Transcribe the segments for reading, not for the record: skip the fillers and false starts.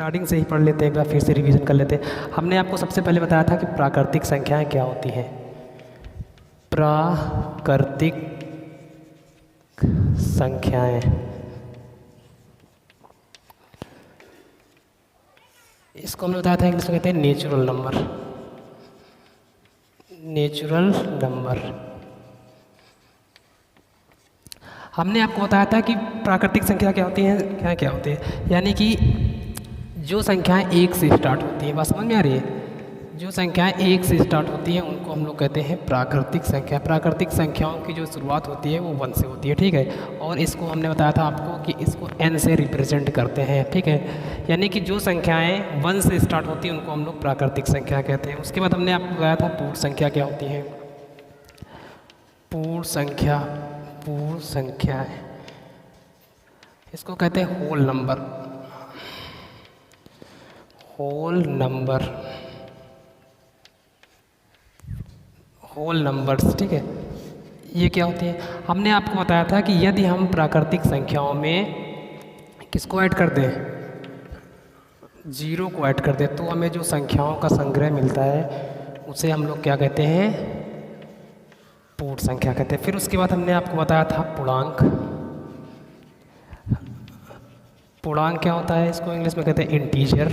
Starting से ही पढ़ लेते हैं, एक बार फिर से रिवीजन कर लेते हैं। हमने आपको सबसे पहले बताया था कि प्राकृतिक संख्याएं क्या होती हैं। प्राकृतिक संख्याएं, इसको हमने बताया था इंग्लिश में कहते हैं नेचुरल नंबर। Natural number. हमने आपको बताया था कि प्राकृतिक संख्या क्या होती है, क्या क्या होती है, यानी कि जो संख्याएं एक से स्टार्ट होती हैं। बात समझ में आ रही है? जो संख्याएं एक से स्टार्ट होती हैं उनको हम लोग कहते हैं प्राकृतिक संख्या। प्राकृतिक संख्याओं की जो शुरुआत होती है वो 1 से होती है, ठीक है। और इसको हमने बताया था आपको कि इसको n से रिप्रेजेंट करते हैं, ठीक है। यानी कि जो संख्याएं 1 से स्टार्ट होती हैं उनको हम लोग प्राकृतिक संख्या कहते हैं। उसके बाद हमने आपको बताया था पूर्ण संख्या क्या होती है। पूर्ण संख्या, पूर्ण संख्या इसको कहते हैं whole number. Whole number, whole numbers, ठीक है। ये क्या होती है? हमने आपको बताया था कि यदि हम प्राकृतिक संख्याओं में किसको ऐड कर दें, 0 को ऐड कर दें, तो हमें जो संख्याओं का संग्रह मिलता है उसे हम लोग क्या कहते हैं, पूर्ण संख्या कहते हैं। फिर उसके बाद हमने आपको बताया था पूर्णांक। पूर्णांक क्या होता है? इसको इंग्लिश में कहते हैं इंटीजर।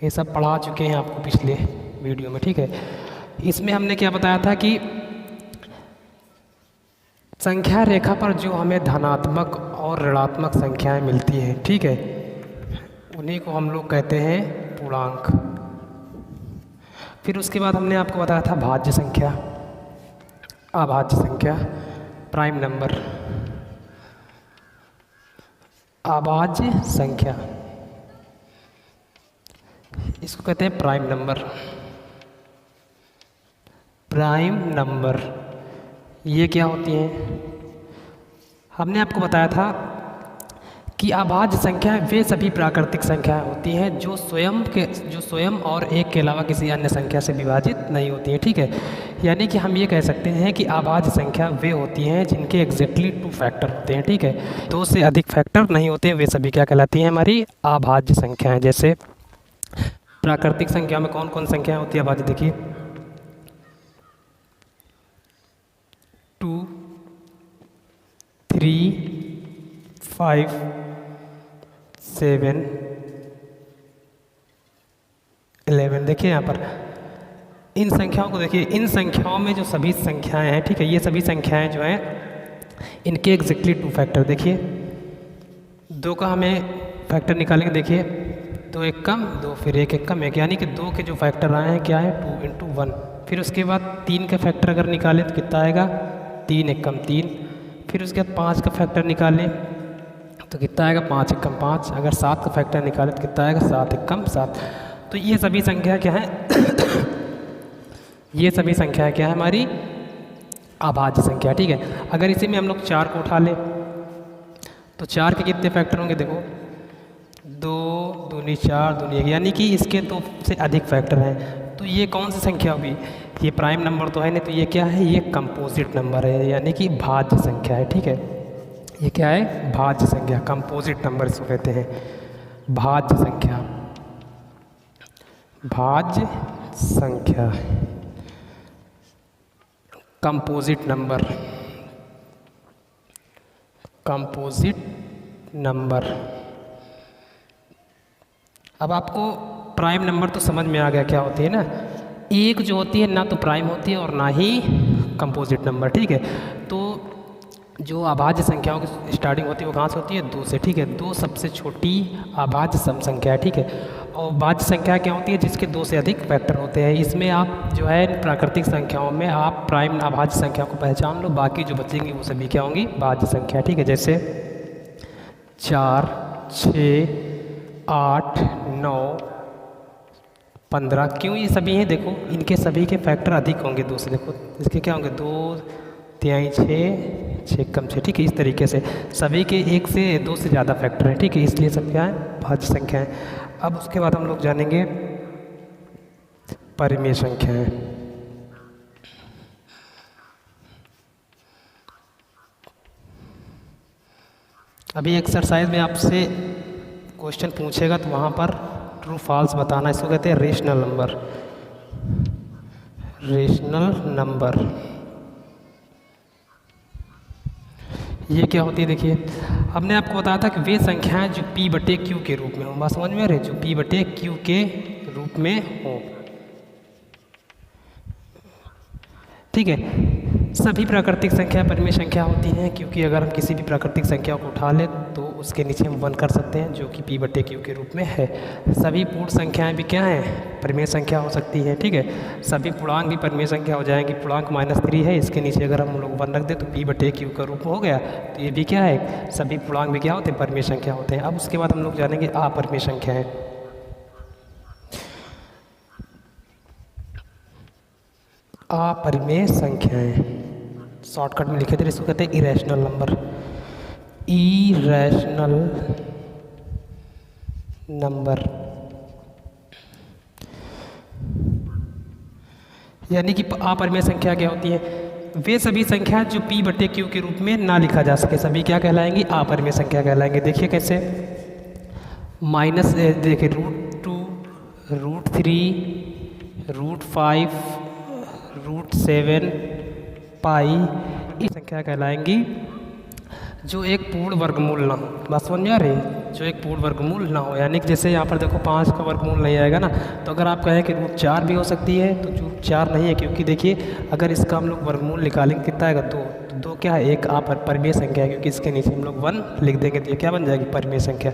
ये सब पढ़ा चुके हैं आपको पिछले वीडियो में, ठीक है। इसमें हमने क्या बताया था कि संख्या रेखा पर जो हमें धनात्मक और ऋणात्मक संख्याएं मिलती हैं, ठीक है, उन्हीं को हम लोग कहते हैं पूर्णांक। फिर उसके बाद हमने आपको बताया था भाज्य संख्या, अभाज्य संख्या, प्राइम नंबर। अभाज्य संख्या इसको कहते हैं प्राइम नंबर। प्राइम नंबर ये क्या होती हैं? हमने आपको बताया था कि अभाज्य संख्याएं वे सभी प्राकृतिक संख्याएं होती हैं जो स्वयं और एक के अलावा किसी अन्य संख्या से विभाजित नहीं होती हैं, ठीक है। यानी कि हम ये कह सकते हैं कि अभाज्य संख्या वे होती हैं जिनके एग्जैक्टली 2 फैक्टर होते हैं, ठीक है। 2 से अधिक फैक्टर नहीं होते हैं, वे सभी क्या कहलाती हैं, हमारी अभाज्य संख्याएं। जैसे प्राकृतिक संख्या में कौन कौन संख्याएं होती है अभाज्य? देखिए 2, 3, 5, 7, 11। देखिए यहाँ पर इन संख्याओं को देखिए, इन संख्याओं में जो सभी संख्याएं हैं, ठीक है, ये सभी संख्याएं जो हैं इनके एग्जैक्टली 2 फैक्टर। देखिए 2 का हमें फैक्टर निकालेंगे, देखिए 2 एक कम 2, फिर 1 एक कम 1, यानी कि 2 के जो फैक्टर आए हैं क्या है, 2 × 1। फिर उसके बाद 3 का फैक्टर अगर निकालें तो कितना आएगा, 3 एक कम 3। फिर उसके बाद 5 का फैक्टर निकालें तो कितना आएगा, 5 एक कम 5। अगर 7 का फैक्टर निकालें तो कितना आएगा, 7 एक कम 7। तो ये सभी संख्या क्या है ये सभी संख्या क्या है, हमारी अभाज्य संख्या, ठीक है। अगर इसी में हम लोग 4 को उठा लें तो 4 के कितने फैक्टर होंगे? देखो 2 दूनी 4 दूनी 1, यानी कि इसके 2 से अधिक फैक्टर हैं। तो ये कौन सी संख्या होगी? ये प्राइम नंबर तो है नहीं, तो ये क्या है, ये कंपोजिट नंबर है, यानी कि भाज्य संख्या है, ठीक है। ये क्या है, भाज्य संख्या, कंपोजिट नंबर इसको कहते हैं, भाज्य संख्या। भाज्य संख्या, कंपोजिट नंबर, कंपोजिट नंबर। अब आपको प्राइम नंबर तो समझ में आ गया क्या होती है ना। एक जो होती है ना तो प्राइम होती है और ना ही कंपोजिट नंबर, ठीक है। तो जो अभाज्य संख्याओं की स्टार्टिंग होती है वो कहाँ से होती है, 2 से, ठीक है। 2 सबसे छोटी अभाज्य सम संख्या है, ठीक है। और भाज्य संख्या क्या होती है, जिसके 2 से अधिक फैक्टर होते हैं। इसमें आप जो है प्राकृतिक संख्याओं में आप प्राइम अभाज्य संख्या को पहचान लो, बाकी जो बचेंगी वो सभी क्या होंगी, भाज्य संख्या, ठीक है। जैसे 4, 6, 8, 9, 15। क्यों ये सभी हैं? देखो इनके सभी के फैक्टर अधिक होंगे 2 से। देखो इसके क्या होंगे, 2 3 6, 6 कम 6, ठीक है। इस तरीके से सभी के 1 से 2 से ज़्यादा फैक्टर है, ठीक है, इसलिए सब क्या है, भाज्य संख्या है। अब उसके बाद हम लोग जानेंगे परिमेय संख्याएं। अभी एक्सरसाइज में आपसे क्वेश्चन पूछेगा तो वहाँ पर ट्रू फॉल्स बताना, इसको कहते हैं रेशनल नंबर। रेशनल नंबर ये क्या होती है? देखिए हमने आपको बताया था कि वे संख्याएं जो p बटे q के रूप में हो, बात समझ में आ रही है? जो p बटे q के रूप में हो, ठीक है। सभी प्राकृतिक संख्या परिमेय संख्या होती हैं, क्योंकि अगर हम किसी भी प्राकृतिक संख्या को उठा लें तो उसके नीचे हम 1 कर सकते हैं, जो कि p बटे q के रूप में है। सभी पूर्ण संख्याएं भी क्या हैं? परिमेय संख्या हो सकती है, ठीक है। सभी पूर्णांक भी परिमेय संख्या हो जाएंगी। पूर्णांक -3 है, इसके नीचे अगर हम लोग 1 रख दें तो p बटे q का रूप हो गया। तो ये भी क्या है? सभी पूर्णांक भी क्या होते हैं? परिमेय संख्या होते हैं। अब उसके बाद हम लोग जानेंगे अपरिमेय संख्याएँ। अपरिमेय संख्याएं शॉर्टकट में लिखे थे, इसको कहते हैं इरेशनल नंबर। इरेशनल नंबर यानी कि अपरिमेय संख्या क्या होती है? वे सभी संख्या जो p बटे q के रूप में ना लिखा जा सके, सभी क्या कहलाएंगी? अपरिमेय संख्या कहलाएंगे। देखिए कैसे, माइनस देखिए √2, √3, √5, √7 पाई, ये संख्या कहलाएंगी जो एक पूर्ण वर्गमूल ना हो। बात समझ में आ रही है? जो एक पूर्ण वर्गमूल ना हो, यानी कि जैसे यहाँ पर देखो 5 का वर्गमूल नहीं आएगा ना, तो अगर आप कहें कि √4 भी हो सकती है तो √4 नहीं है, क्योंकि देखिए अगर इसका हम लोग वर्गमूल निकालेंगे कितना आएगा? 2। तो 2 क्या है? एक परिमेय संख्या है, क्योंकि इसके नीचे हम लोग 1 लिख देंगे तो ये क्या बन जाएगी? परिमेय संख्या।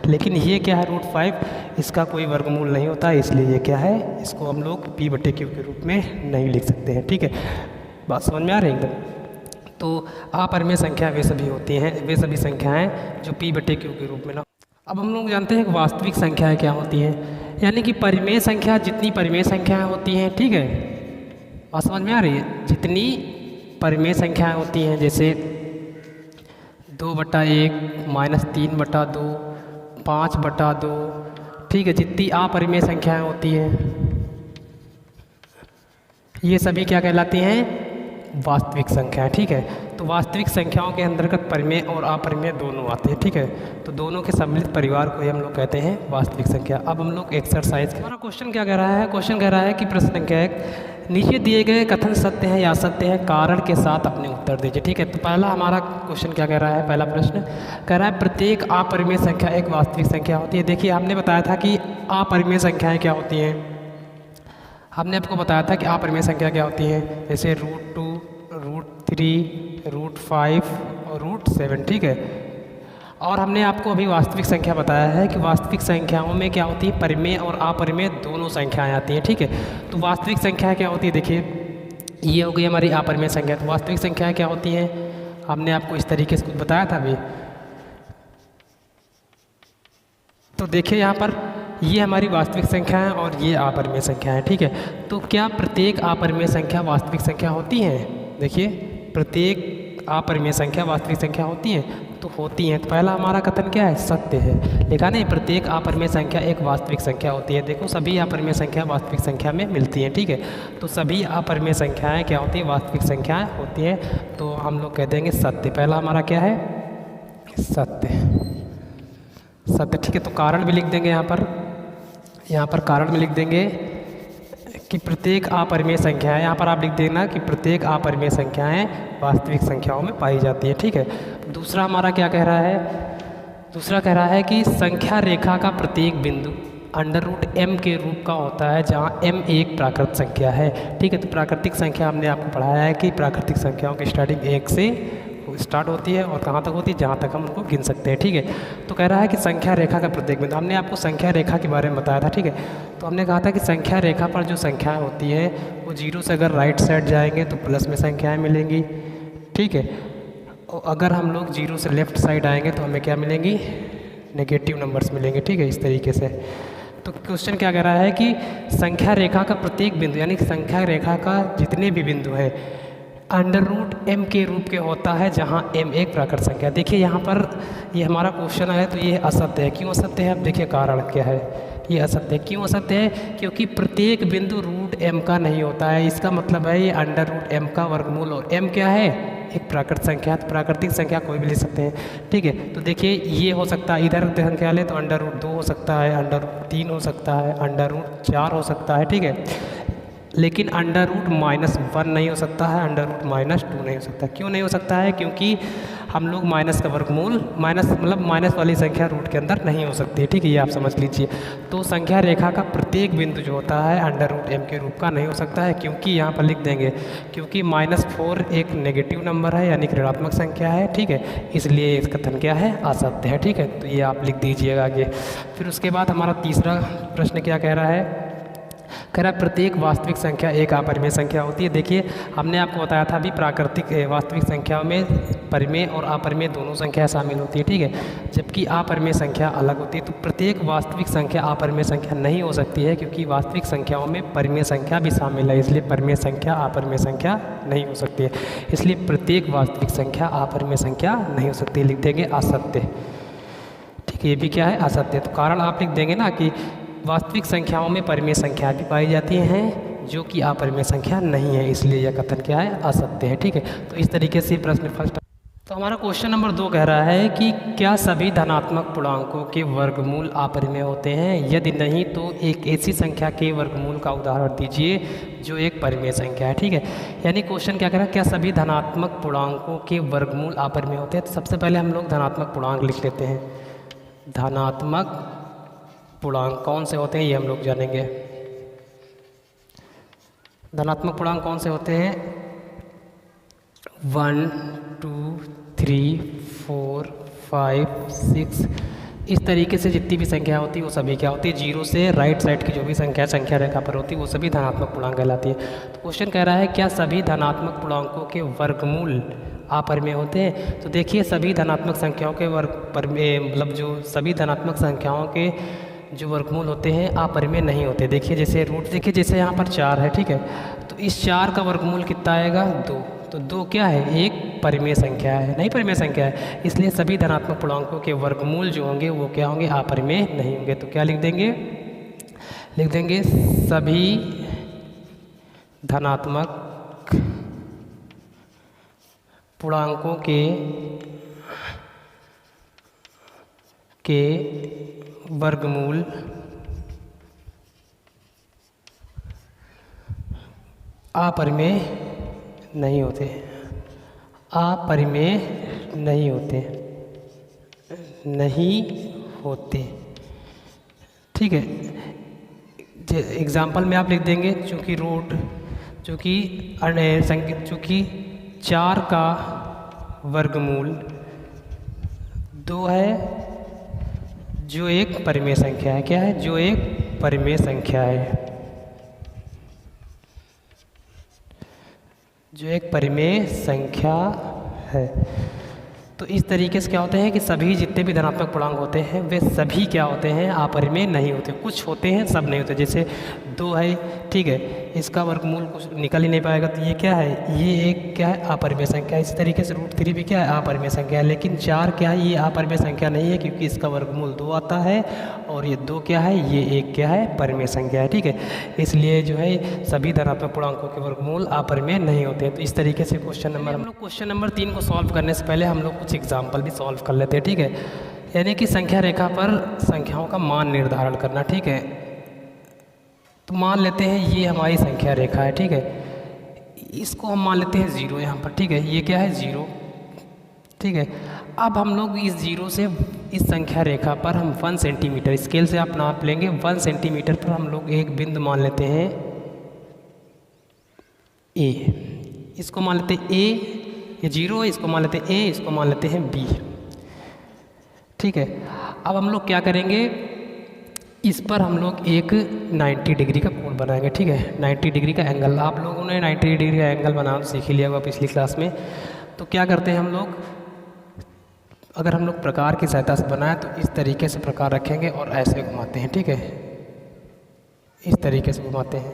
लेकिन ये क्या है? √5, इसका कोई वर्गमूल नहीं होता है, इसलिए ये क्या है? इसको हम लोग p बटे q के रूप में नहीं लिख सकते हैं, ठीक है। बात समझ में आ रही है एकदम? तो अपरिमेय संख्या वे सभी होती हैं, वे सभी संख्याएं जो p बटे q के रूप में ना। अब हम लोग जानते हैं कि वास्तविक संख्याएं क्या होती हैं, यानी कि परिमेय संख्या जितनी परिमेय संख्याएं होती हैं, ठीक है। बात समझ में आ रही है? जितनी परिमेय संख्याएं होती हैं, जैसे 2/1, -3/2, 5/2, ठीक है। जितनी अपरिमेय संख्याएं होती हैं ये सभी क्या कहलाती हैं? वास्तविक संख्या, ठीक है। तो वास्तविक संख्याओं के अंतर्गत परिमेय और अपरिमेय दोनों आते हैं, ठीक है। तो दोनों के सम्मिलित परिवार को ही हम लोग कहते हैं वास्तविक संख्या। अब हम लोग एक्सरसाइज, हमारा क्वेश्चन क्या कह रहा है? क्वेश्चन कह रहा है कि प्रश्न संख्या 1, नीचे दिए गए कथन सत्य है या असत्य है, कारण के साथ अपने उत्तर दीजिए, ठीक है। तो पहला हमारा क्वेश्चन क्या कह रहा है? पहला प्रश्न कह रहा है प्रत्येक अपरिमेय संख्या एक वास्तविक संख्या होती है। देखिए हमने बताया था कि अपरिमेय संख्याएँ क्या होती हैं। हमने आपको बताया था कि अपरिमेय संख्या क्या होती है, जैसे √2, √3, √5 और √7, ठीक है। और हमने आपको अभी वास्तविक संख्या बताया है कि वास्तविक संख्याओं में क्या होती है? परिमेय और अपरिमेय दोनों संख्याएं आती हैं, ठीक है। तो वास्तविक संख्या क्या होती है? देखिए ये हो गई हमारी अपरिमेय संख्या। तो वास्तविक संख्याएं क्या होती हैं? हमने आपको इस तरीके से कुछ बताया था अभी। तो देखिए यहाँ पर ये हमारी वास्तविक संख्या है और ये अपरिमेय संख्या है, ठीक है। तो क्या प्रत्येक अपरिमेय संख्या वास्तविक संख्या होती हैं? देखिए प्रत्येक अपरिमेय संख्या वास्तविक संख्या होती हैं, तो होती हैं। तो पहला हमारा कथन क्या है? सत्य है। लिखा नहीं? प्रत्येक अपरिमेय संख्या एक वास्तविक संख्या होती है। देखो सभी अपरिमेय संख्या वास्तविक संख्या में मिलती हैं, ठीक है। तो सभी अपरिमेय संख्याएँ क्या होती हैं? वास्तविक संख्याएँ होती हैं। तो हम लोग कह देंगे सत्य। पहला हमारा क्या है? सत्य, सत्य, ठीक है। तो कारण भी लिख देंगे यहाँ पर कारण में लिख देंगे कि प्रत्येक अपरिमेय संख्या है। यहाँ पर आप लिख देना कि प्रत्येक अपरिमेय संख्याएं वास्तविक संख्याओं में पाई जाती है, ठीक है। दूसरा हमारा क्या कह रहा है? दूसरा कह रहा है कि संख्या रेखा का प्रत्येक बिंदु √m के रूप का होता है, जहाँ m एक प्राकृतिक संख्या है, ठीक है। तो प्राकृतिक संख्या हमने आपको पढ़ाया है कि प्राकृतिक संख्याओं की स्टार्टिंग 1 से स्टार्ट होती है और कहाँ तक होती है? जहाँ तक हम उनको गिन सकते हैं, ठीक है। तो कह रहा है कि संख्या रेखा का प्रत्येक बिंदु, हमने आपको संख्या रेखा के बारे में बताया था, ठीक है। तो हमने कहा था कि संख्या रेखा पर जो संख्याएं होती है वो 0 से अगर राइट साइड जाएंगे तो प्लस में संख्याएं मिलेंगी, ठीक है। और अगर हम लोग 0 से लेफ्ट साइड आएंगे तो हमें क्या मिलेंगी? नेगेटिव नंबर्स मिलेंगे, ठीक है, इस तरीके से। तो क्वेश्चन क्या कह रहा है कि संख्या रेखा का प्रत्येक बिंदु, यानी कि संख्या रेखा का जितने भी बिंदु हैं √m के रूप के होता है, जहाँ m एक प्राकृत संख्या। देखिए यहाँ पर ये हमारा क्वेश्चन है तो ये असत्य है। क्यों असत्य है? अब देखिए कारण क्या है। ये असत्य है। क्यों असत्य है? क्योंकि प्रत्येक बिंदु √m का नहीं होता है। इसका मतलब है ये √m का वर्गमूल, और m क्या है? एक प्राकृतिक संख्या है, तो प्राकृतिक संख्या कोई भी ले सकते हैं, ठीक है। तो देखिए ये हो सकता है, इधर संख्या ले तो √2 हो सकता है, √3 हो सकता है, √4 हो सकता है, ठीक है। लेकिन √-1 नहीं हो सकता है, √-2 नहीं हो सकता। क्यों नहीं हो सकता है? क्योंकि हम लोग माइनस का वर्गमूल मतलब माइनस वाली संख्या रूट के अंदर नहीं हो सकती है, ठीक है, ये आप समझ लीजिए। तो संख्या रेखा का प्रत्येक बिंदु जो होता है √m के रूप का नहीं हो सकता है, क्योंकि यहाँ पर लिख देंगे क्योंकि -4 एक नेगेटिव नंबर है, यानी कि ऋणात्मक संख्या है, ठीक है, इसलिए इसका कथन क्या है? असत्य है, ठीक है। तो ये आप लिख दीजिएगा आगे। फिर उसके बाद हमारा तीसरा प्रश्न क्या कह रहा है? कह रहा है प्रत्येक वास्तविक संख्या एक अपरिमेय संख्या होती है। देखिए हमने आपको बताया था अभी प्राकृतिक वास्तविक संख्याओं में परिमेय और अपरिमेय दोनों संख्या शामिल होती है, ठीक है, जबकि अपरिमेय संख्या अलग होती है। तो प्रत्येक वास्तविक संख्या अपरिमेय संख्या नहीं हो सकती है, क्योंकि वास्तविक संख्याओं में परिमेय संख्या भी शामिल है, इसलिए परिमेय संख्या अपरिमेय संख्या नहीं हो सकती है। इसलिए प्रत्येक वास्तविक संख्या अपरिमेय संख्या नहीं हो सकती, लिख देंगे असत्य, ठीक है, ये भी क्या है? असत्य। तो कारण आप लिख देंगे ना कि वास्तविक संख्याओं में परिमेय संख्या भी पाई जाती हैं जो कि अपरिमेय संख्या नहीं है, इसलिए यह कथन क्या है? असत्य है, ठीक है। तो इस तरीके से प्रश्न फर्स्ट। तो हमारा क्वेश्चन नंबर 2 कह रहा है कि क्या सभी धनात्मक पूर्णांकों के वर्गमूल अपरिमेय होते हैं? यदि नहीं तो एक ऐसी संख्या के वर्गमूल का उदाहरण दीजिए जो एक परिमेय संख्या है, ठीक है। यानी क्वेश्चन क्या कह रहा है? क्या सभी धनात्मक पूर्णांकों के वर्गमूल अपरिमेय होते हैं? तो सबसे पहले हम लोग धनात्मक पूर्णांक लिख लेते हैं। धनात्मक पूर्णांक कौन से होते हैं ये हम लोग जानेंगे। धनात्मक पूर्णांक कौन से होते हैं? 1 2 3 4 5 6 इस तरीके से जितनी भी संख्या होती है वो सभी क्या होती है? 0 से राइट साइड की जो भी संख्या रेखा पर होती है वो सभी धनात्मक पूर्णांक कहलाती है। तो क्वेश्चन कह रहा है क्या सभी धनात्मक पूर्णांकों के वर्गमूल अपरिमेय होते हैं? तो देखिए सभी धनात्मक संख्याओं के मतलब जो सभी धनात्मक संख्याओं के जो वर्गमूल होते हैं अपरिमेय नहीं होते। देखिए जैसे रूट, देखिए जैसे यहाँ पर 4 है, ठीक है, तो इस 4 का वर्गमूल कितना आएगा? 2। तो 2 क्या है? एक परिमेय संख्या है, नहीं परिमेय संख्या है, इसलिए सभी धनात्मक पूर्णांकों के वर्गमूल जो होंगे वो क्या होंगे? अपरिमेय नहीं होंगे। तो क्या लिख देंगे? लिख देंगे सभी धनात्मक पूर्णांकों के वर्गमूल अपरिमेय नहीं होते, अपरिमेय नहीं होते, नहीं होते, ठीक है। एग्जाम्पल में आप लिख देंगे चूँकि रूट चूँकि 4 का वर्गमूल 2 है जो एक परिमेय संख्या है। क्या है? जो एक परिमेय संख्या है, जो एक परिमेय संख्या है। तो इस तरीके से क्या होते हैं कि सभी जितने भी धनात्मक पूर्णांक होते हैं वे सभी क्या होते हैं? अपरिमेय नहीं होते। कुछ होते हैं, सब नहीं होते। जैसे 2 है, ठीक है, इसका वर्गमूल कुछ निकल ही नहीं पाएगा, तो ये क्या है? ये एक क्या है? अपरिमेय संख्या। इसी तरीके से √3 भी क्या है? अपरिमेय संख्या है। लेकिन 4 क्या है? ये अपरिमेय संख्या नहीं है, क्योंकि इसका वर्गमूल 2 आता है, और ये 2 क्या है? ये एक क्या है? परिमेय संख्या है, ठीक है। इसलिए जो है सभी धनात्मक पूर्णांकों के वर्गमूल अपरिमेय नहीं होते। तो इस तरीके से क्वेश्चन नंबर 3 को सॉल्व करने से पहले हम लोग कुछ एग्जाम्पल भी सॉल्व कर लेते हैं, ठीक है। यानी कि संख्या रेखा पर संख्याओं का मान निर्धारण करना, ठीक है। तो मान लेते हैं ये हमारी संख्या रेखा है, ठीक है, इसको हम मान लेते हैं 0 यहाँ पर, ठीक है। ये क्या है? 0, ठीक है। अब हम लोग इस 0 से इस संख्या रेखा पर हम 1 सेंटीमीटर स्केल से आप नाप लेंगे। 1 सेंटीमीटर पर हम लोग एक बिंदु मान लेते हैं A, इसको मान लेते हैं A, ये 0 है, इसको मान लेते हैं A, इसको मान लेते हैं B, ठीक है। अब हम लोग क्या करेंगे? इस पर हम लोग एक 90 डिग्री का कोण बनाएंगे, ठीक है, 90 डिग्री का एंगल। आप लोगों ने 90 डिग्री का एंगल बनाना सीख ही लिया होगा पिछली क्लास में। तो क्या करते हैं हम लोग? अगर हम लोग प्रकार की सहायता से बनाएं तो इस तरीके से प्रकार रखेंगे और ऐसे घुमाते हैं, ठीक है, इस तरीके से घुमाते हैं।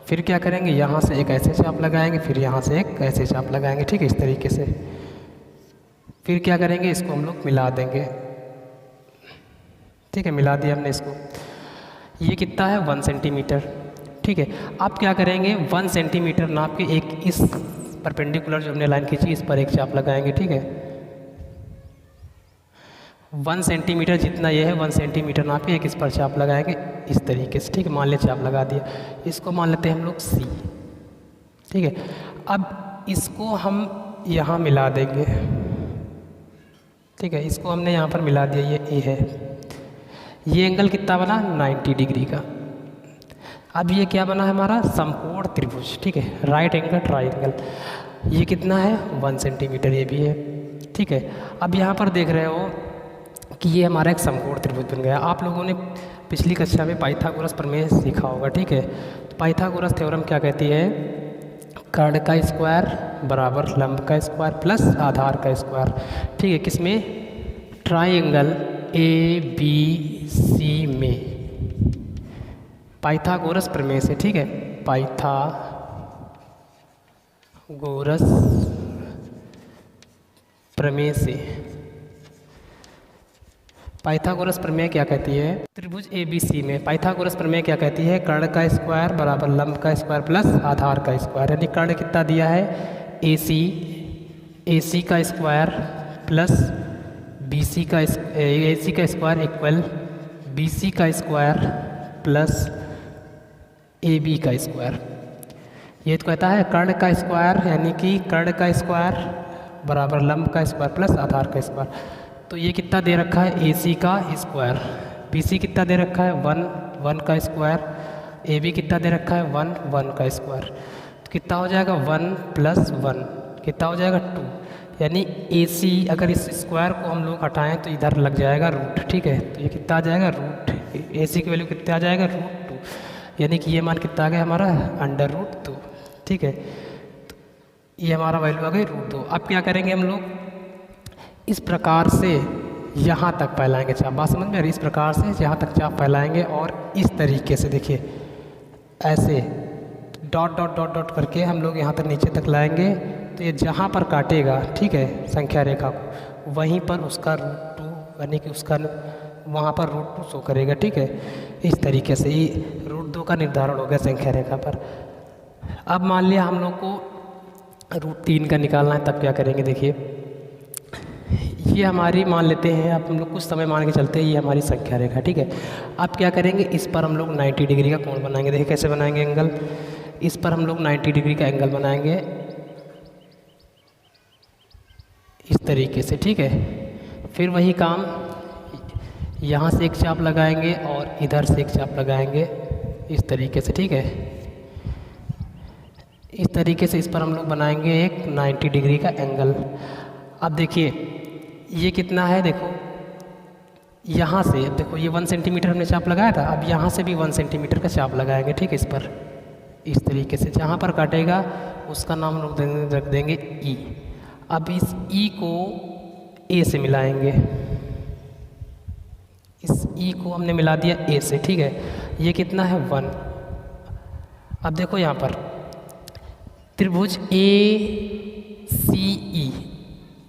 फिर क्या करेंगे? यहाँ से एक ऐसे चाप लगाएंगे, फिर यहाँ से एक ऐसे चाप लगाएंगे, ठीक है, इस तरीके से। फिर क्या करेंगे? इसको हम लोग मिला देंगे, ठीक है, मिला दिया हमने इसको। ये कितना है? 1 सेंटीमीटर, ठीक है। अब क्या करेंगे? 1 सेंटीमीटर नाप के एक इस परपेंडिकुलर जो हमने लाइन खींची इस पर एक चाप लगाएंगे, ठीक है। 1 सेंटीमीटर जितना ये है 1 सेंटीमीटर नाप के एक इस पर चाप लगाएंगे इस तरीके से, ठीक है। मान लिया चाप लगा दिया, इसको मान लेते हैं हम लोग C, ठीक है। अब इसको हम यहाँ मिला देंगे, ठीक है। इसको हमने यहाँ पर मिला दिया, ये A है। ये एंगल कितना बना 90 डिग्री का। अब ये क्या बना है हमारा समकोण त्रिभुज, ठीक है, राइट एंगल ट्राइंगल। ये कितना है 1 सेंटीमीटर, ये भी है, ठीक है। अब यहाँ पर देख रहे हो कि ये हमारा एक समकोण त्रिभुज बन गया। आप लोगों ने पिछली कक्षा में पाइथागोरस प्रमेय सीखा होगा, ठीक है। तो पाइथागोरस थ्योरम क्या कहती है, कर्ण का स्क्वायर बराबर लंब का स्क्वायर प्लस आधार का स्क्वायर, ठीक है। किसमें, ट्राइंगल ABC में, पाइथागोरस प्रमेय से, ठीक है। पाइथागोरस प्रमेय से, पाइथागोरस प्रमेय क्या कहती है, त्रिभुज ABC में पाइथागोरस प्रमेय क्या कहती है, कर्ण का स्क्वायर बराबर लंब का स्क्वायर प्लस आधार का स्क्वायर। यानी कर्ण कितना दिया है AC का स्क्वायर प्लस AC का स्क्वायर इक्वल BC का स्क्वायर प्लस AB का स्क्वायर। ये तो कहता है कर्ण का स्क्वायर, यानी कि कर्ण का स्क्वायर बराबर लंब का स्क्वायर प्लस आधार का स्क्वायर। तो ये कितना दे रखा है AC का स्क्वायर, BC कितना दे रखा है 1 का स्क्वायर, AB कितना दे रखा है 1 का स्क्वायर। तो कितना हो जाएगा 1 + 1 कितना हो जाएगा 2। यानी AC अगर इस स्क्वायर को हम लोग हटाएं तो इधर लग जाएगा रूट, ठीक है। तो ये कितना आ जाएगा रूट, AC की वैल्यू कितना आ जाएगा √2, यानी कि ये मान कितना आ गया हमारा √2, ठीक है। तो ये हमारा वैल्यू आ गई √2। अब क्या करेंगे हम लोग, इस प्रकार से यहाँ तक फैलाएंगे चाप, बात समझ में, इस प्रकार से यहाँ तक चाप फैलाएंगे और इस तरीके से देखिए ऐसे डॉट डॉट डॉट डॉट करके हम लोग यहाँ तक नीचे तक लाएंगे। तो ये जहाँ पर काटेगा, ठीक है, संख्या रेखा को, वहीं पर उसका √2 यानी कि उसका वहाँ पर √2 शो करेगा, ठीक है। इस तरीके से ये √2 का निर्धारण हो गया संख्या रेखा पर। अब मान लिया हम लोग को √3 का निकालना है, तब क्या करेंगे, देखिए ये हमारी मान लेते हैं, अब हम लोग कुछ समय मान के चलते हैं, ये हमारी संख्या रेखा, ठीक है। अब क्या करेंगे, इस पर हम लोग 90 डिग्री का कोण बनाएंगे। देखिए कैसे बनाएंगे एंगल, इस पर हम लोग 90 डिग्री का एंगल बनाएंगे इस तरीके से, ठीक है। फिर वही काम यहाँ से एक चाप लगाएंगे और इधर से एक चाप लगाएंगे इस तरीके से, ठीक है। इस तरीके से इस पर हम लोग बनाएंगे एक 90 डिग्री का एंगल। अब देखिए ये कितना है, देखो यहाँ से, अब देखो ये 1 सेंटीमीटर हमने चाप लगाया था, अब यहाँ से भी 1 सेंटीमीटर का चाप लगाएंगे, ठीक है। इस पर इस तरीके से जहाँ पर काटेगा उसका नाम हम लोग रख देंगे E। अब इस E को A से मिलाएंगे, इस E को हमने मिला दिया A से, ठीक है। ये कितना है 1। अब देखो यहाँ पर त्रिभुज ACE,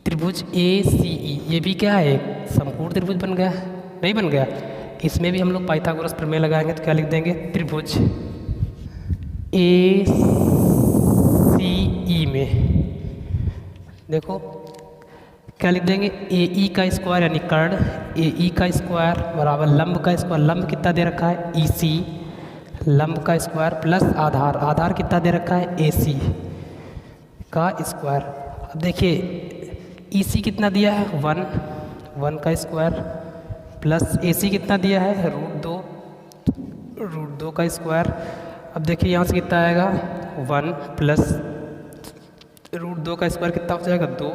त्रिभुज ACE ये भी क्या है, एक समकोण त्रिभुज बन गया, नहीं बन गया। इसमें भी हम लोग पाइथागोरस प्रमेय लगाएंगे तो क्या लिख देंगे, त्रिभुज ACE में देखो क्या लिख देंगे, AE का स्क्वायर यानी कर्ण, AE का स्क्वायर बराबर लंब का स्क्वायर, लंब कितना दे रखा है EC, लंब का स्क्वायर प्लस आधार, आधार कितना दे रखा है AC का स्क्वायर। अब देखिए EC कितना दिया है 1 का स्क्वायर प्लस AC कितना दिया है √2 का स्क्वायर। अब देखिए यहाँ से कितना आएगा 1 प्लस √2 का स्क्वायर कितना हो जाएगा 2,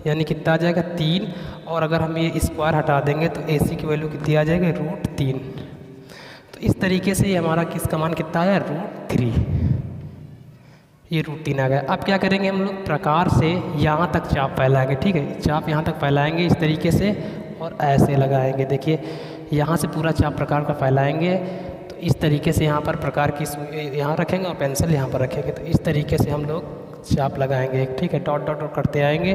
यानी कितना आ जाएगा 3। और अगर हम ये स्क्वायर हटा देंगे तो AC की वैल्यू कितनी आ जाएगी √3। तो इस तरीके से ये हमारा किसका मान कितना आया √3, ये √3 आ गया। अब क्या करेंगे हम लोग, प्रकार से यहाँ तक चाप फैलाएंगे, ठीक है। चाप यहाँ तक फैलाएंगे इस तरीके से और ऐसे लगाएंगे। देखिए यहाँ से पूरा चाप प्रकार का फैलाएंगे तो इस तरीके से यहाँ पर प्रकार की यहाँ रखेंगे और पेंसिल यहाँ पर रखेंगे। तो इस तरीके से हम लोग चाप लगाएंगे, ठीक है। डॉट डॉट डॉट करते आएंगे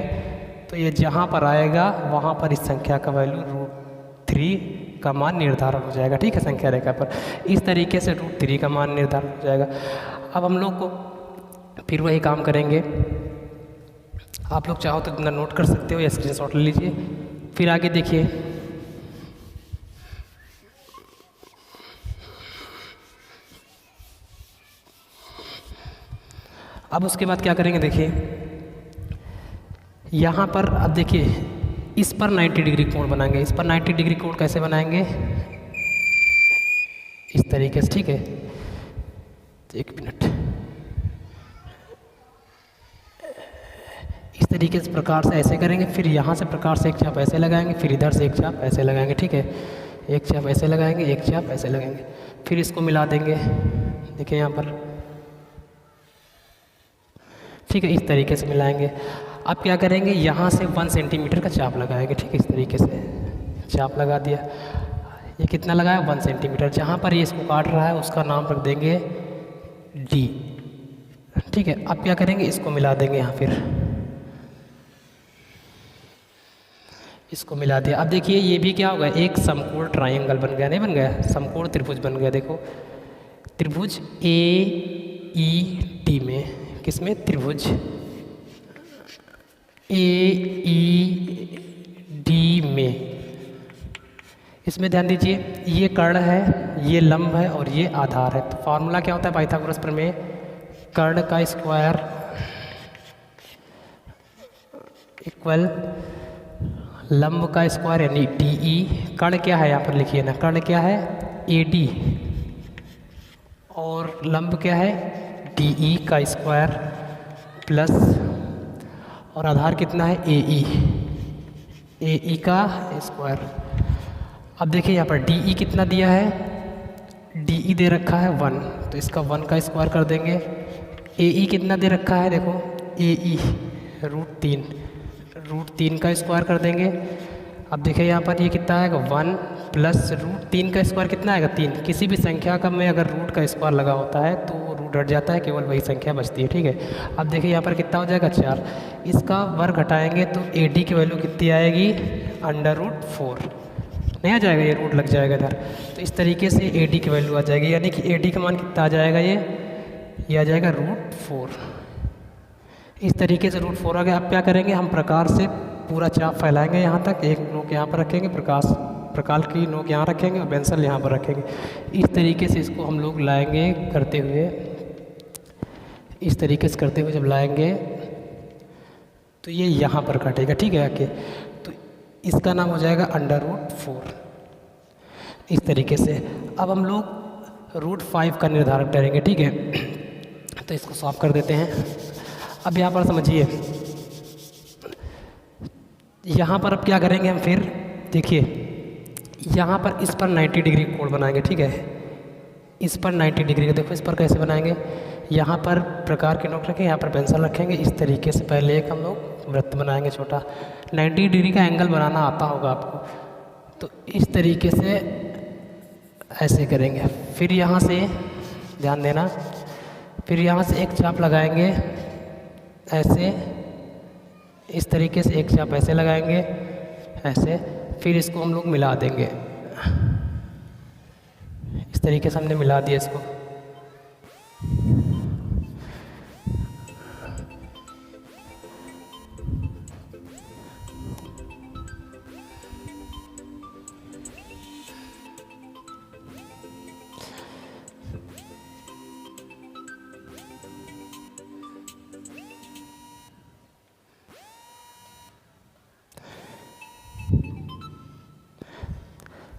तो ये जहाँ पर आएगा वहाँ पर इस संख्या का वैल्यू √3 का मान निर्धारण हो जाएगा, ठीक है, संख्या रेखा पर। इस तरीके से √3 का मान निर्धारण हो जाएगा। अब हम लोग को फिर वही काम करेंगे, आप लोग चाहो तो इतना नोट कर सकते हो या स्क्रीनशॉट ले लीजिए। फिर आगे देखिए, अब उसके बाद क्या करेंगे, देखिए यहाँ पर अब देखिए इस पर 90 डिग्री कोण बनाएंगे। इस पर 90 डिग्री कोण कैसे बनाएंगे, इस तरीके से, ठीक है। एक मिनट, इस तरीके से प्रकार से ऐसे करेंगे, फिर यहाँ से प्रकार से एक चाप ऐसे लगाएंगे, फिर इधर से एक चाप ऐसे लगाएंगे, ठीक है। एक चाप ऐसे लगाएंगे, एक चाप ऐसे लगाएंगे, फिर इसको मिला देंगे, देखिए यहाँ पर, ठीक है। इस तरीके से मिलाएंगे। अब क्या करेंगे, यहाँ से 1 सेंटीमीटर का चाप लगाएंगे, ठीक है। इस तरीके से चाप लगा दिया। ये कितना लगाया, 1 सेंटीमीटर। जहाँ पर ये इसको काट रहा है उसका नाम रख देंगे डी, ठीक है। अब क्या करेंगे, इसको मिला देंगे यहाँ, फिर इसको मिला दिया। अब देखिए ये भी क्या होगा, एक समकोण ट्रायंगल बन गया, नहीं बन गया, समकोण त्रिभुज बन गया। देखो त्रिभुज AED में, किसमें, त्रिभुज AED में, इसमें ध्यान दीजिए, ये कर्ण है, ये लंब है और ये आधार है। तो फॉर्मूला क्या होता है पाइथागोरस प्रमेय, कर्ण का स्क्वायर इक्वल लंब का स्क्वायर यानी DE। कर्ण क्या है यहाँ पर लिखिए ना, कर्ण क्या है AD और लंब क्या है DE का स्क्वायर प्लस, और आधार कितना है AE का स्क्वायर। अब देखिए यहाँ पर DE कितना दिया है, DE दे रखा है 1, तो इसका 1 का स्क्वायर कर देंगे। AE कितना दे रखा है, देखो AE √3 का स्क्वायर कर देंगे। अब देखिए यहाँ पर ये कितना आएगा, 1 प्लस √3 का स्क्वायर कितना आएगा, 3। किसी भी संख्या का में अगर रूट का स्क्वायर लगा होता है तो वो रूट हट जाता है, केवल वही संख्या बचती है, ठीक है। अब देखिए यहाँ पर कितना हो जाएगा, 4। इसका वर्ग हटाएंगे तो AD की वैल्यू कितनी आएगी, √4 नहीं आ जाएगा, ये रूट लग जाएगा इधर। तो इस तरीके से AD की वैल्यू आ जाएगी, यानी कि AD का मान कितना आ जाएगा, ये आ जाएगा √4। इस तरीके से √4 आ गया। अब क्या करेंगे, हम प्रकार से पूरा चाप फैलाएंगे यहाँ तक, एक नोक यहाँ पर रखेंगे, प्रकार की नोक यहाँ रखेंगे और पेंसिल यहाँ पर रखेंगे। इस तरीके से इसको हम लोग लाएंगे करते हुए, इस तरीके से करते हुए जब लाएंगे तो ये यहाँ पर कटेगा, ठीक है आके। तो इसका नाम हो जाएगा √4, इस तरीके से। अब हम लोग √5 का निर्धारक करेंगे, ठीक है। तो इसको सॉल्व कर देते हैं। अब यहाँ पर समझिए, यहाँ पर अब क्या करेंगे हम, फिर देखिए यहाँ पर इस पर 90 डिग्री कोण बनाएंगे, ठीक है। इस पर 90 डिग्री का, देखो इस पर कैसे बनाएंगे, यहाँ पर प्रकार के नोक रखेंगे, यहाँ पर पेंसिल रखेंगे। इस तरीके से पहले एक हम लोग वृत्त बनाएंगे छोटा, 90 डिग्री का एंगल बनाना आता होगा आपको। तो इस तरीके से ऐसे करेंगे। फिर यहाँ से ध्यान देना, फिर यहाँ से एक चाप लगाएंगे ऐसे, इस तरीके से एक चाप ऐसे लगाएंगे ऐसे, फिर इसको हम लोग मिला देंगे। इस तरीके से हमने मिला दिया इसको।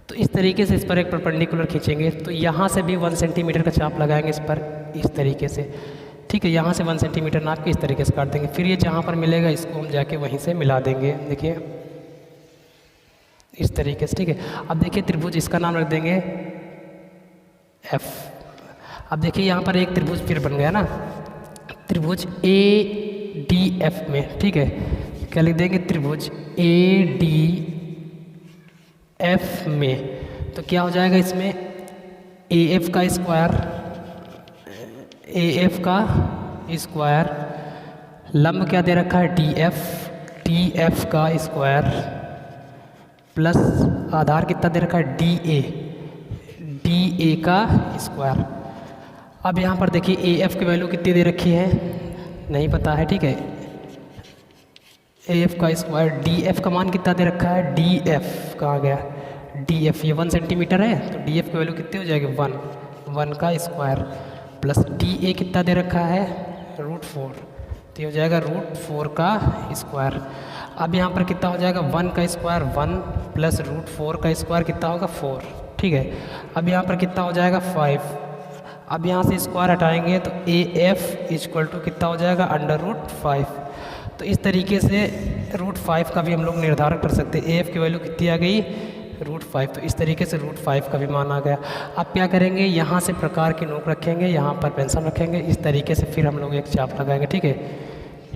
तो इस तरीके से इस पर एक परपेंडिकुलर खींचेंगे, तो यहाँ से भी 1 सेंटीमीटर का चाप लगाएंगे इस पर, इस तरीके से, ठीक है। यहाँ से 1 सेंटीमीटर नाप के इस तरीके से काट देंगे। फिर ये जहाँ पर मिलेगा इसको हम जाके वहीं से मिला देंगे, देखिए इस तरीके से, ठीक है। अब देखिए त्रिभुज, इसका नाम रख देंगे F। अब देखिए यहाँ पर एक त्रिभुज फिर बन गया ना, त्रिभुज ADF में, ठीक है। क्या लिख देंगे, त्रिभुज ADF में। तो क्या हो जाएगा इसमें, AF का स्क्वायर, लंब क्या दे रखा है DF का स्क्वायर प्लस आधार कितना दे रखा है DA का स्क्वायर। अब यहाँ पर देखिए AF की वैल्यू कितनी दे रखी है, नहीं पता है, ठीक है। एफ का स्क्वायर, डी एफ का मान कितना दे रखा है, डी एफ कहाँ गया, डी एफ ये 1 सेंटीमीटर है, तो डी एफ की वैल्यू कितनी हो जाएगी 1 का स्क्वायर प्लस डी ए कितना दे रखा है √4, तो ये हो जाएगा √4 का स्क्वायर। अब यहाँ पर कितना हो जाएगा 1 का स्क्वायर 1 प्लस √4 का स्क्वायर कितना होगा 4, ठीक है। अब यहाँ पर कितना हो जाएगा 5, अब यहाँ से स्क्वायर हटाएंगे तो ए एफ इक्वल टू कितना हो जाएगा √5। तो इस तरीके से √5 का भी हम लोग निर्धारण कर सकते हैं, ए एफ की वैल्यू कितनी आ गई √5, तो इस तरीके से √5 का भी मान आ गया। अब क्या करेंगे, यहाँ से प्रकार की नोक रखेंगे, यहाँ पर पेंसिल रखेंगे, इस तरीके से फिर हम लोग एक चाप लगाएंगे, ठीक है।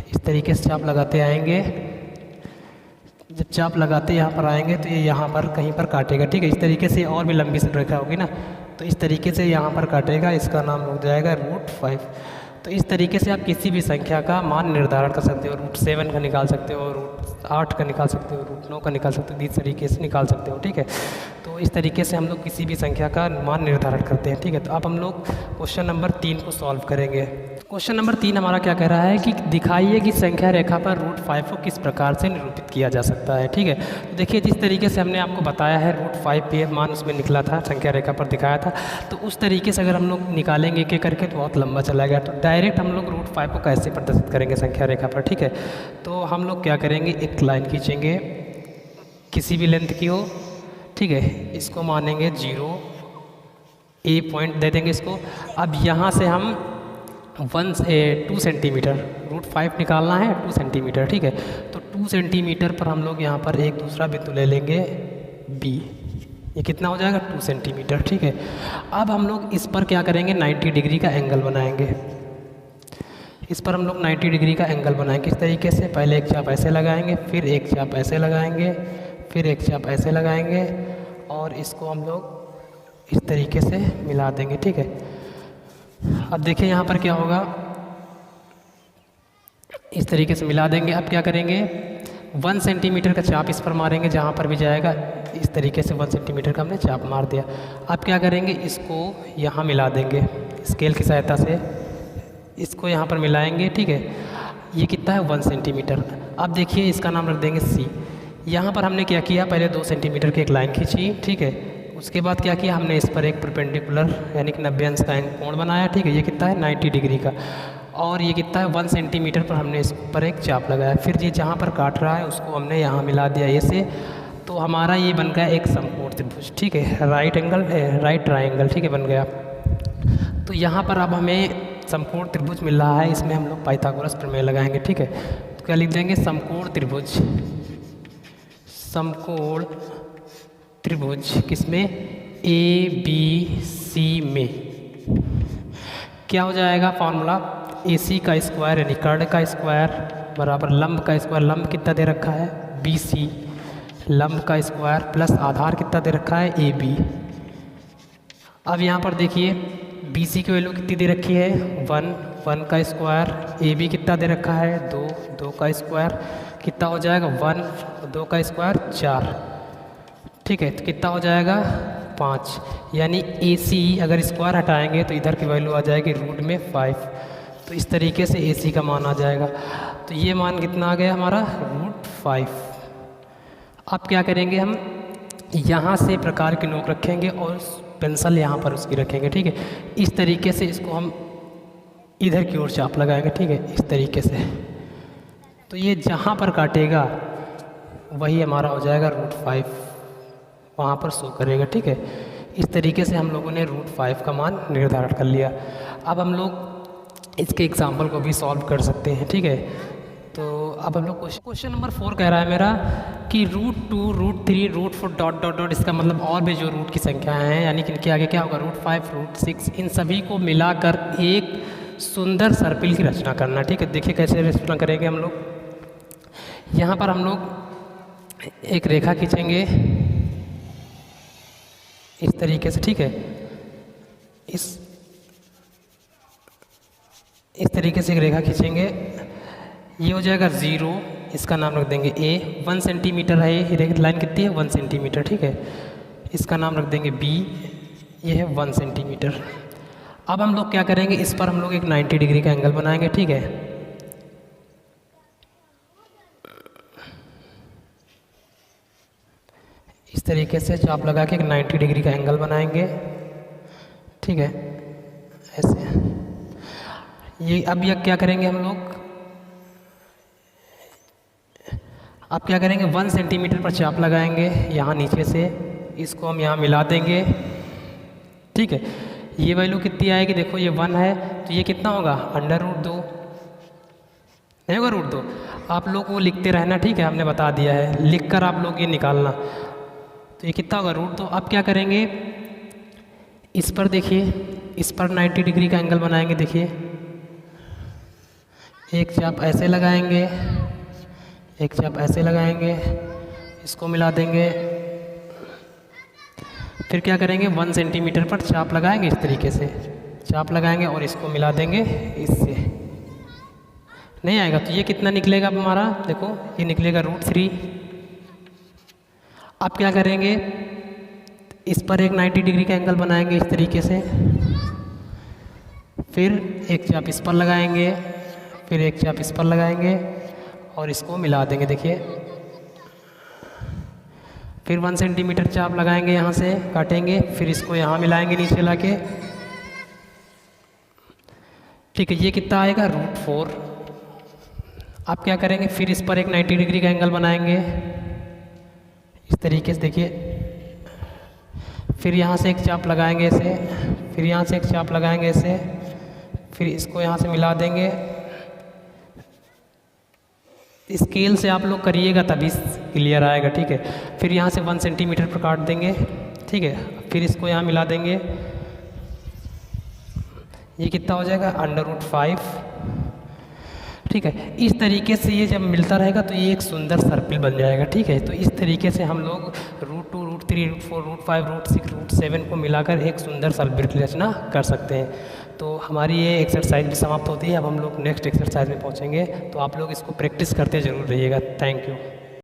इस तरीके से चाप लगाते आएंगे, जब चाप लगाते यहाँ पर आएंगे तो ये यहाँ पर कहीं पर काटेगा, ठीक है। इस तरीके से और भी लंबी सी रेखा होगी ना, तो इस तरीके से यहाँ पर काटेगा, इसका नाम हो जाएगा √5। तो इस तरीके से आप किसी भी संख्या का मान निर्धारण कर सकते हो, √7 का निकाल सकते हो, √8 का निकाल सकते हो, √9 का निकाल सकते हो, इस तरीके से निकाल सकते हो, ठीक है। तो इस तरीके से हम लोग किसी भी संख्या का मान निर्धारण करते हैं, ठीक है। तो अब हम लोग क्वेश्चन नंबर 3 को सॉल्व करेंगे। क्वेश्चन नंबर 3 हमारा क्या कह रहा है कि दिखाइए कि संख्या रेखा पर √5 को किस प्रकार से निरूपित किया जा सकता है, ठीक है। तो देखिए जिस तरीके से हमने आपको बताया है √5 पे मान उसमें निकला था, संख्या रेखा पर दिखाया था, तो उस तरीके से अगर हम लोग निकालेंगे एक एक करके तो बहुत लंबा चला गया। तो डायरेक्ट हम लोग √5 को कैसे प्रदर्शित करेंगे संख्या रेखा पर, ठीक है। तो हम लोग क्या करेंगे, एक लाइन खींचेंगे किसी भी लेंथ की हो, ठीक है, इसको मानेंगे 0, ए पॉइंट दे देंगे इसको। अब यहाँ से हम 2 सेंटीमीटर √5 निकालना है 2 सेंटीमीटर, ठीक है। तो 2 सेंटीमीटर पर हम लोग यहाँ पर एक दूसरा बिंदु ले लेंगे बी, ये कितना हो जाएगा 2 सेंटीमीटर, ठीक है। अब हम लोग इस पर क्या करेंगे 90 डिग्री का एंगल बनाएंगे, इस पर हम लोग 90 डिग्री का एंगल बनाएंगे। इस तरीके से पहले एक चाप ऐसे लगाएंगे, फिर एक चाप ऐसे लगाएंगे, फिर एक चाप ऐसे लगाएंगे और इसको हम लोग इस तरीके से मिला देंगे, ठीक है। अब देखिए यहाँ पर क्या होगा, इस तरीके से मिला देंगे। अब क्या करेंगे 1 सेंटीमीटर का चाप इस पर मारेंगे, जहाँ पर भी जाएगा इस तरीके से 1 सेंटीमीटर का हमने चाप मार दिया। अब क्या करेंगे, इसको यहाँ मिला देंगे स्केल की सहायता से, इसको यहाँ पर मिलाएंगे, ठीक है। ये कितना है 1 सेंटीमीटर। अब देखिए इसका नाम रख देंगे सी। यहाँ पर हमने क्या किया, पहले 2 सेंटीमीटर की एक लाइन खींची, ठीक है। उसके बाद क्या किया, हमने इस पर एक परपेंडिकुलर यानी कि 90 अंश का कोण बनाया, ठीक है। ये कितना है 90 डिग्री का, और ये कितना है 1 सेंटीमीटर पर हमने इस पर एक चाप लगाया। फिर ये जहाँ पर काट रहा है उसको हमने यहाँ मिला दिया ऐसे, तो हमारा ये बन गया एक समकोण त्रिभुज, ठीक है, राइट ट्राइंगल, ठीक है, बन गया। तो यहाँ पर अब हमें समकोण त्रिभुज मिल रहा है, इसमें हम लोग पाइथागोरस प्रमेय लगाएंगे, ठीक है। तो क्या लिख देंगे, समकोण त्रिभुज, समकोण त्रिभुज किसमें, ए बी सी में क्या हो जाएगा फॉर्मूला, ए सी का स्क्वायर यानी कर्ण का स्क्वायर बराबर लंब का स्क्वायर, लंब कितना दे रखा है बी सी, लंब का स्क्वायर प्लस आधार कितना दे रखा है ए बी। अब यहाँ पर देखिए बी सी की वैल्यू कितनी दे रखी है 1 का स्क्वायर, ए बी कितना दे रखा है 2 का स्क्वायर, कितना हो जाएगा 1 2 का स्क्वायर 4, ठीक है। तो कितना हो जाएगा 5, यानी ए सी अगर स्क्वायर हटाएंगे तो इधर की वैल्यू आ जाएगी √5। तो इस तरीके से ए सी का मान आ जाएगा। तो ये मान कितना आ गया हमारा √5। अब क्या करेंगे, हम यहाँ से प्रकार की नोक रखेंगे और पेंसिल यहाँ पर उसकी रखेंगे, ठीक है। इस तरीके से इसको हम इधर की ओर चाप लगाएंगे, ठीक है, इस तरीके से। तो ये जहाँ पर काटेगा वही हमारा हो जाएगा √5, वहाँ पर शो करेगा, ठीक है। इस तरीके से हम लोगों ने √5 का मान निर्धारण कर लिया। अब हम लोग इसके एग्जाम्पल को भी सॉल्व कर सकते हैं, ठीक है। तो अब हम लोग क्वेश्चन नंबर 4 कह रहा है मेरा कि √2 √3 √4 डॉट डॉट डॉट, इसका मतलब और भी जो रूट की संख्याएं हैं यानी कि इनके आगे क्या होगा √5 √6, इन सभी को मिलाकर एक सुंदर सर्पिल की रचना करना, ठीक है। देखिए कैसे रचना करेंगे हम लोग। यहाँ पर हम लोग एक रेखा खींचेंगे इस तरीके से, ठीक है। इस तरीके से एक रेखा खींचेंगे, ये हो जाएगा 0, इसका नाम रख देंगे ए, 1 सेंटीमीटर है ये लाइन कितनी है 1 सेंटीमीटर, ठीक है। इसका नाम रख देंगे बी, ये है 1 सेंटीमीटर। अब हम लोग क्या करेंगे, इस पर हम लोग एक 90 डिग्री का एंगल बनाएंगे, ठीक है। इस तरीके से चाप लगा के 90 डिग्री का एंगल बनाएंगे, ठीक है, ऐसे। ये अब यह क्या करेंगे हम लोग, अब क्या करेंगे 1 सेंटीमीटर पर चाप लगाएंगे यहाँ नीचे से, इसको हम यहाँ मिला देंगे, ठीक है। ये वैल्यू कितनी आएगी, देखो ये 1 है तो ये कितना होगा √2, नहीं होगा √2। आप लोग वो लिखते रहना, ठीक है, हमने बता दिया है, लिख कर आप लोग ये निकालना। तो ये कितना होगा √2। अब क्या करेंगे, इस पर देखिए, इस पर 90 डिग्री का एंगल बनाएंगे, देखिए एक चाप ऐसे लगाएंगे, एक चाप ऐसे लगाएंगे, इसको मिला देंगे। फिर क्या करेंगे 1 सेंटीमीटर पर चाप लगाएंगे, इस तरीके से चाप लगाएंगे और इसको मिला देंगे इससे। नहीं आएगा तो ये कितना निकलेगा अब हमारा, देखो ये निकलेगा √3। अब क्या करेंगे, इस पर एक 90 डिग्री का एंगल बनाएंगे इस तरीके से, फिर एक चाप इस पर लगाएंगे, फिर एक चाप इस पर लगाएंगे और इसको मिला देंगे, देखिए। फिर 1 सेंटीमीटर चाप लगाएंगे, यहाँ से काटेंगे, फिर इसको यहाँ मिलाएंगे नीचे लाके, ठीक है। ये कितना आएगा √4। आप क्या करेंगे, फिर इस पर एक 90 डिग्री का एंगल बनाएंगे इस तरीके से, देखिए। फिर यहाँ से एक चाप लगाएंगे ऐसे, फिर यहाँ से एक चाप लगाएंगे ऐसे, फिर इसको यहाँ से मिला देंगे। स्केल से आप लोग करिएगा तभी क्लियर आएगा, ठीक है। फिर यहाँ से 1 सेंटीमीटर पर काट देंगे, ठीक है। फिर इसको यहाँ मिला देंगे, ये कितना हो जाएगा √5, ठीक है। इस तरीके से ये जब मिलता रहेगा तो ये एक सुंदर सर्किल बन जाएगा, ठीक है। तो इस तरीके से हम लोग √2, √3, √4, √5, √6, √7 को मिलाकर एक सुंदर सर्किल की रचना कर सकते हैं। तो हमारी ये एक्सरसाइज भी समाप्त होती है। अब हम लोग नेक्स्ट एक्सरसाइज में पहुंचेंगे, तो आप लोग इसको प्रैक्टिस करते ज़रूर रहिएगा। Thank you.